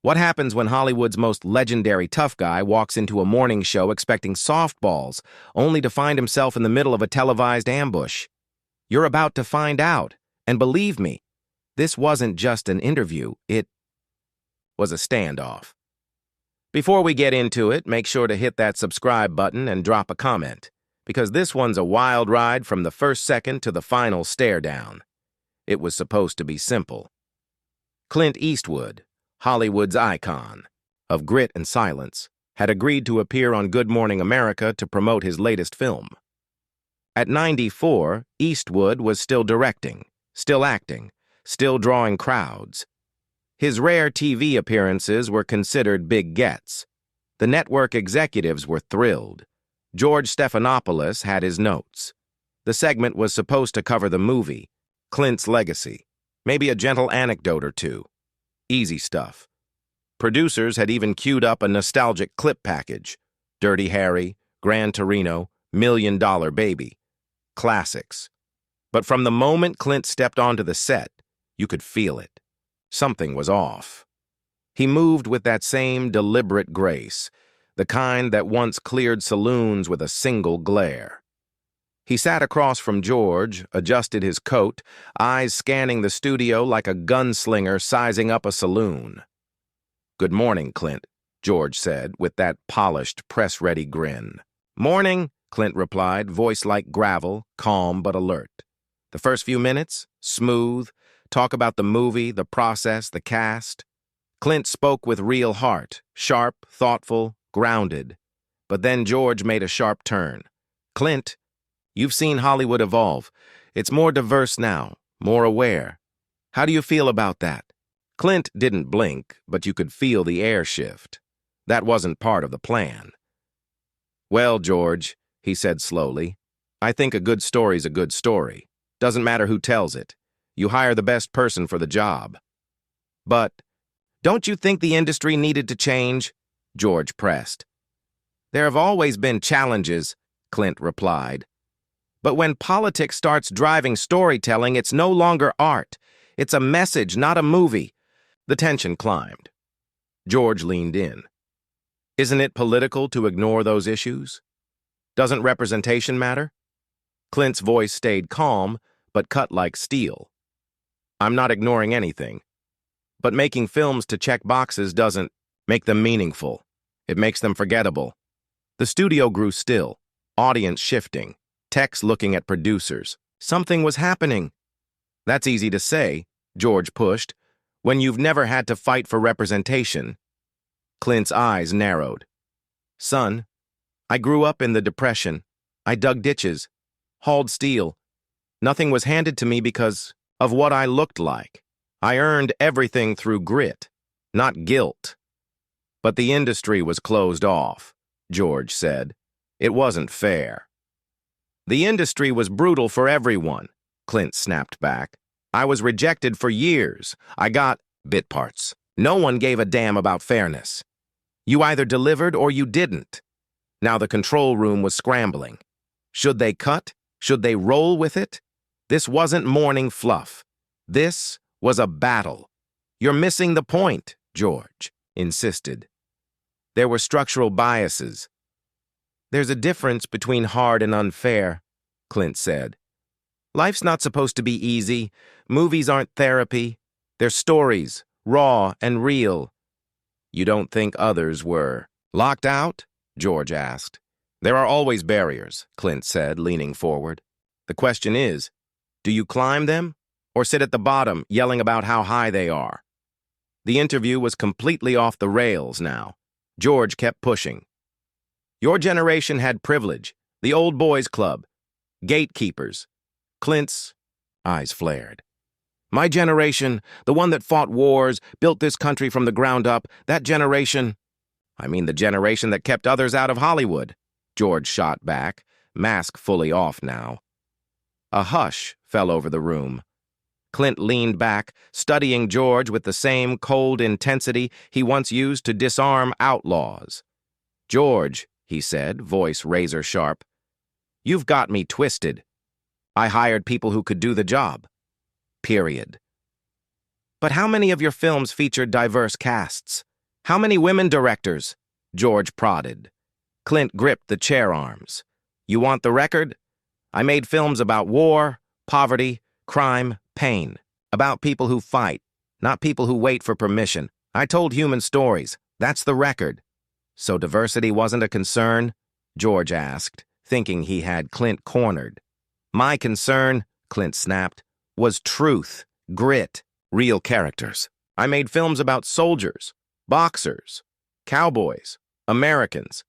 What happens when Hollywood's most legendary tough guy walks into a morning show expecting softballs, only to find himself in the middle of a televised ambush? You're about to find out, and believe me, this wasn't just an interview, it was a standoff. Before we get into it, make sure to hit that subscribe button and drop a comment, because this one's a wild ride from the first second to the final stare down. It was supposed to be simple. Clint Eastwood, Hollywood's icon of grit and silence, had agreed to appear on Good Morning America to promote his latest film. At 94, Eastwood was still directing, still acting, still drawing crowds. His rare TV appearances were considered big gets. The network executives were thrilled. George Stephanopoulos had his notes. The segment was supposed to cover the movie, Clint's legacy, maybe a gentle anecdote or two. Easy stuff. Producers had even queued up a nostalgic clip package. Dirty Harry, Gran Torino, $1 Million Baby. Classics. But from the moment Clint stepped onto the set, you could feel it. Something was off. He moved with that same deliberate grace, the kind that once cleared saloons with a single glare. He sat across from George, adjusted his coat, eyes scanning the studio like a gunslinger sizing up a saloon. "Good morning, Clint," George said, with that polished, press-ready grin. "Morning," Clint replied, voice like gravel, calm but alert. The first few minutes, smooth, talk about the movie, the process, the cast. Clint spoke with real heart, sharp, thoughtful, grounded. But then George made a sharp turn. "Clint, you've seen Hollywood evolve. It's more diverse now, more aware. How do you feel about that?" Clint didn't blink, but you could feel the air shift. That wasn't part of the plan. "Well, George," he said slowly, "I think a good story's a good story. Doesn't matter who tells it. You hire the best person for the job." "But don't you think the industry needed to change?" George pressed. "There have always been challenges," Clint replied. "But when politics starts driving storytelling, it's no longer art. It's a message, not a movie." The tension climbed. George leaned in. "Isn't it political to ignore those issues? Doesn't representation matter?" Clint's voice stayed calm, but cut like steel. "I'm not ignoring anything. But making films to check boxes doesn't make them meaningful. It makes them forgettable." The studio grew still, audience shifting, techs looking at producers. Something was happening. "That's easy to say," George pushed, "when you've never had to fight for representation." Clint's eyes narrowed. "Son, I grew up in the Depression. I dug ditches, hauled steel. Nothing was handed to me because of what I looked like. I earned everything through grit, not guilt." "But the industry was closed off," George said. "It wasn't fair." "The industry was brutal for everyone," Clint snapped back. "I was rejected for years. I got bit parts. No one gave a damn about fairness. You either delivered or you didn't." Now the control room was scrambling. Should they cut? Should they roll with it? This wasn't morning fluff. This was a battle. "You're missing the point," George insisted. "There were structural biases." "There's a difference between hard and unfair," Clint said. "Life's not supposed to be easy. Movies aren't therapy. They're stories, raw and real." "You don't think others were locked out?" George asked. "There are always barriers," Clint said, leaning forward. "The question is, do you climb them or sit at the bottom yelling about how high they are?" The interview was completely off the rails now. George kept pushing. "Your generation had privilege, the old boys club, gatekeepers." Clint's eyes flared. "My generation, the one that fought wars, built this country from the ground up, that generation—" "I mean the generation that kept others out of Hollywood," George shot back, mask fully off now. A hush fell over the room. Clint leaned back, studying George with the same cold intensity he once used to disarm outlaws. "George," he said, voice razor-sharp, "you've got me twisted. I hired people who could do the job. Period." "But how many of your films featured diverse casts?" How many women directors? George prodded. Clint gripped the chair arms. You want the record? I made films about war, poverty, crime, pain. About people who fight, not people who wait for permission. I told human stories. That's the record. So diversity wasn't a concern? George asked, thinking he had Clint cornered. My concern, Clint snapped, was truth, grit, real characters. I made films about soldiers, boxers, cowboys, Americans.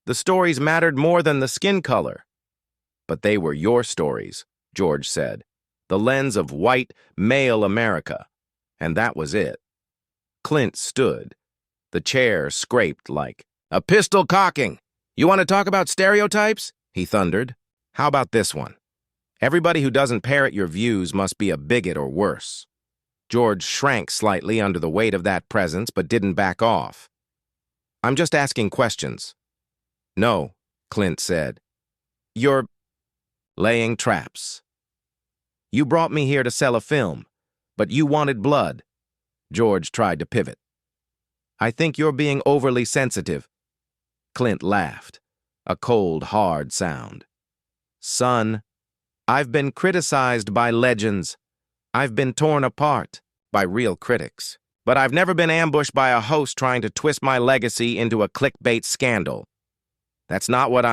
The stories mattered more than the skin color. But they were your stories, George said. The lens of white, male America. And that was it. Clint stood. The chair scraped like a pistol cocking. You want to talk about stereotypes? He thundered. How about this one? Everybody who doesn't parrot your views must be a bigot or worse. George shrank slightly under the weight of that presence, but didn't back off. I'm just asking questions. No, Clint said. You're laying traps. You brought me here to sell a film, but you wanted blood. George tried to pivot. I think you're being overly sensitive. Clint laughed, a cold, hard sound. Son, I've been criticized by legends. I've been torn apart by real critics. But I've never been ambushed by a host trying to twist my legacy into a clickbait scandal. That's not what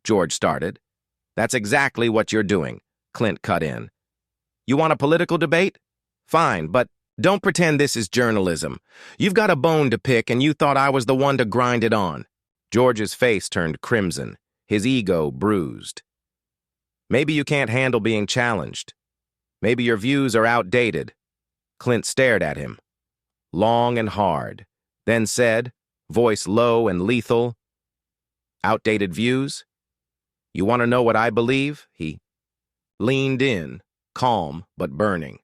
George started. That's exactly what you're doing, Clint cut in. You want a political debate? Fine, but don't pretend this is journalism. You've got a bone to pick and you thought I was the one to grind it on. George's face turned crimson, his ego bruised. Maybe you can't handle being challenged. Maybe your views are outdated. Clint stared at him, long and hard, then said, voice low and lethal, outdated views? You want to know what I believe? He leaned in, calm but burning.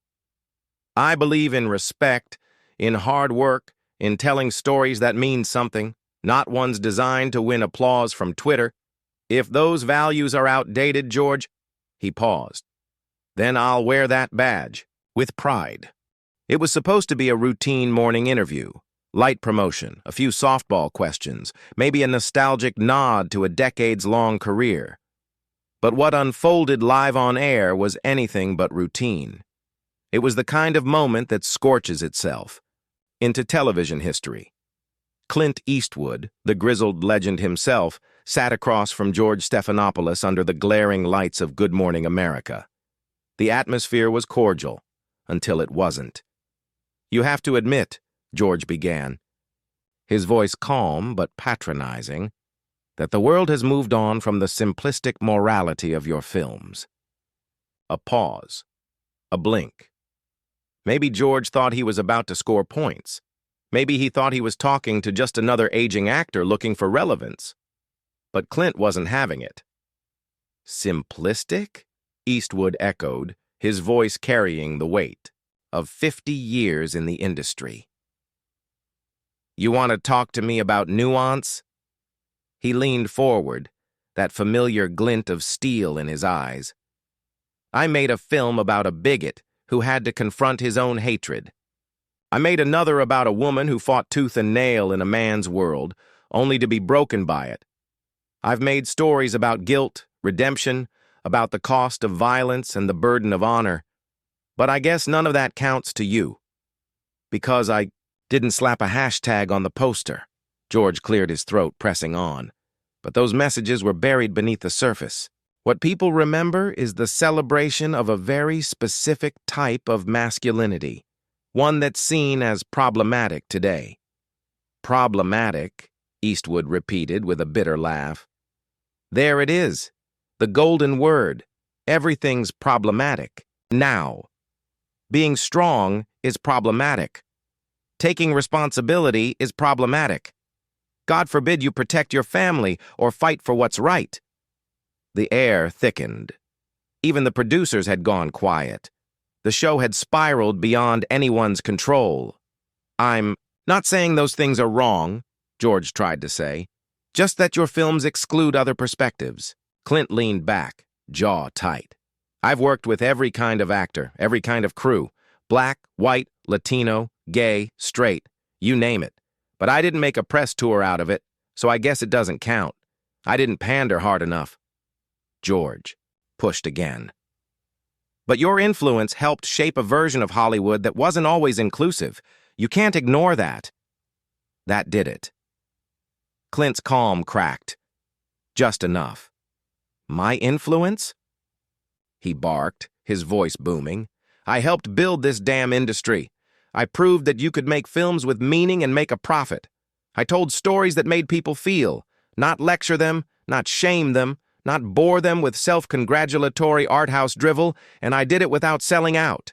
I believe in respect, in hard work, in telling stories that mean something, not ones designed to win applause from Twitter. If those values are outdated, George, he paused. Then I'll wear that badge, with pride. It was supposed to be a routine morning interview, light promotion, a few softball questions, maybe a nostalgic nod to a decades-long career. But what unfolded live on air was anything but routine. It was the kind of moment that scorches itself into television history. Clint Eastwood, the grizzled legend himself, sat across from George Stephanopoulos under the glaring lights of Good Morning America. The atmosphere was cordial, until it wasn't. You have to admit, George began, his voice calm but patronizing, that the world has moved on from the simplistic morality of your films. A pause. A blink. Maybe George thought he was about to score points. Maybe he thought he was talking to just another aging actor looking for relevance. But Clint wasn't having it. Simplistic? Eastwood echoed, his voice carrying the weight of 50 years in the industry. You want to talk to me about nuance? He leaned forward, that familiar glint of steel in his eyes. I made a film about a bigot who had to confront his own hatred. I made another about a woman who fought tooth and nail in a man's world, only to be broken by it. I've made stories about guilt, redemption, about the cost of violence and the burden of honor. But I guess none of that counts to you. Because I didn't slap a hashtag on the poster. George cleared his throat, pressing on. But those messages were buried beneath the surface. What people remember is the celebration of a very specific type of masculinity, one that's seen as problematic today. Problematic, Eastwood repeated with a bitter laugh. There it is, the golden word. Everything's problematic. Now. Being strong is problematic. Taking responsibility is problematic. God forbid you protect your family or fight for what's right. The air thickened. Even the producers had gone quiet. The show had spiraled beyond anyone's control. I'm not saying those things are wrong, George tried to say. Just that your films exclude other perspectives. Clint leaned back, jaw tight. I've worked with every kind of actor, every kind of crew. Black, white, Latino, gay, straight, you name it. But I didn't make a press tour out of it, so I guess it doesn't count. I didn't pander hard enough. George pushed again. But your influence helped shape a version of Hollywood that wasn't always inclusive. You can't ignore that. That did it. Clint's calm cracked. Just enough. My influence? He barked, his voice booming. I helped build this damn industry. I proved that you could make films with meaning and make a profit. I told stories that made people feel, not lecture them, not shame them, not bore them with self-congratulatory art house drivel, and I did it without selling out.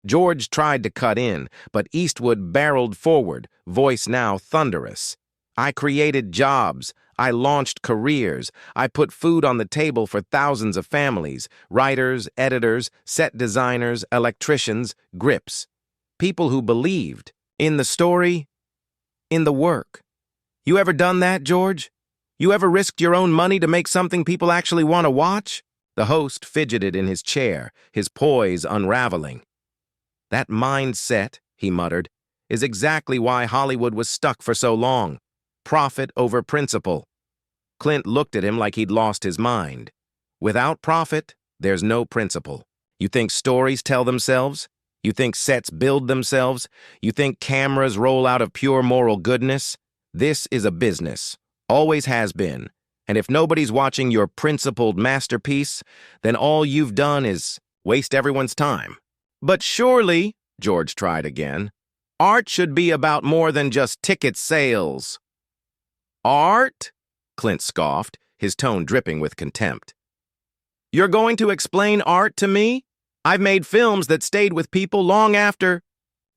George tried to cut in, but Eastwood barreled forward, voice now thunderous. I created jobs. I launched careers. I put food on the table for thousands of families, writers, editors, set designers, electricians, grips. People who believed in the story, in the work. You ever done that, George? You ever risked your own money to make something people actually want to watch? The host fidgeted in his chair, his poise unraveling. That mindset, he muttered, is exactly why Hollywood was stuck for so long. Profit over principle. Clint looked at him like he'd lost his mind. Without profit, there's no principle. You think stories tell themselves? You think sets build themselves? You think cameras roll out of pure moral goodness? This is a business. Always has been. And if nobody's watching your principled masterpiece, then all you've done is waste everyone's time. But surely, George tried again, art should be about more than just ticket sales. Art? Clint scoffed, his tone dripping with contempt. You're going to explain art to me? I've made films that stayed with people long after.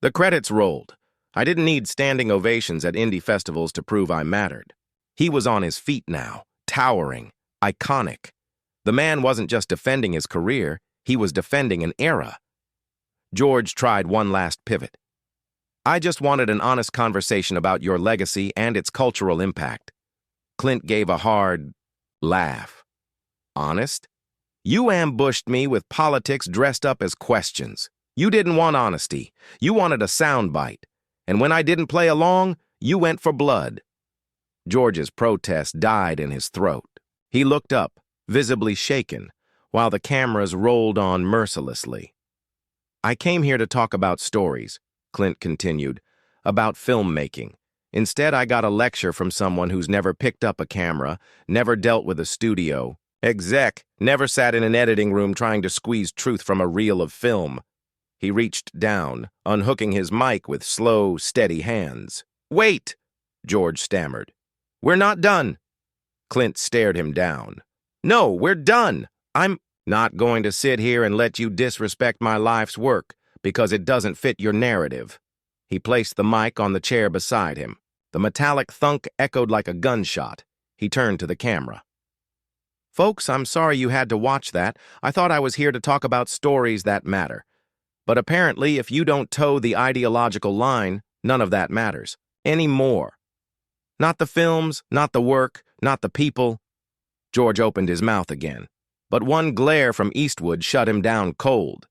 The credits rolled. I didn't need standing ovations at indie festivals to prove I mattered. He was on his feet now, towering, iconic. The man wasn't just defending his career, he was defending an era. George tried one last pivot. I just wanted an honest conversation about your legacy and its cultural impact. Clint gave a hard laugh. Honest? You ambushed me with politics dressed up as questions. You didn't want honesty. You wanted a soundbite. And when I didn't play along, you went for blood. George's protest died in his throat. He looked up, visibly shaken, while the cameras rolled on mercilessly. I came here to talk about stories, Clint continued, about filmmaking. Instead, I got a lecture from someone who's never picked up a camera, never dealt with a studio, exec, never sat in an editing room trying to squeeze truth from a reel of film. He reached down, unhooking his mic with slow, steady hands. Wait, George stammered. We're not done. Clint stared him down. No, we're done. I'm not going to sit here and let you disrespect my life's work because it doesn't fit your narrative. He placed the mic on the chair beside him. The metallic thunk echoed like a gunshot. He turned to the camera. Folks, I'm sorry you had to watch that. I thought I was here to talk about stories that matter. But apparently, if you don't toe the ideological line, none of that matters. Anymore. Not the films, not the work, not the people. George opened his mouth again, but one glare from Eastwood shut him down cold.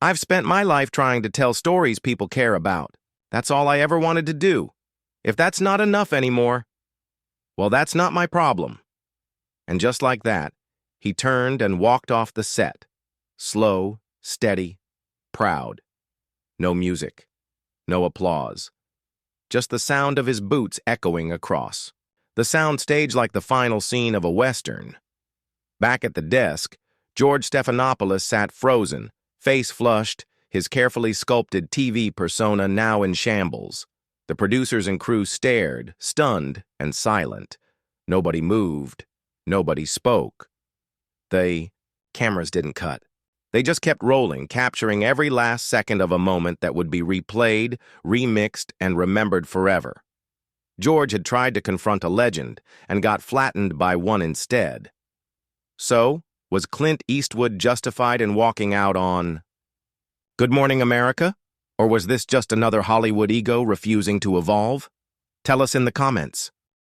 I've spent my life trying to tell stories people care about. That's all I ever wanted to do. If that's not enough anymore, well, that's not my problem. And just like that, he turned and walked off the set. Slow, steady, proud. No music. No applause. Just the sound of his boots echoing across. The sound stage like the final scene of a Western. Back at the desk, George Stephanopoulos sat frozen, face flushed, his carefully sculpted TV persona now in shambles. The producers and crew stared, stunned and silent. Nobody moved. Nobody spoke. Cameras didn't cut. They just kept rolling, capturing every last second of a moment that would be replayed, remixed, and remembered forever. George had tried to confront a legend and got flattened by one instead. So, was Clint Eastwood justified in walking out on Good Morning America? Or was this just another Hollywood ego refusing to evolve? Tell us in the comments.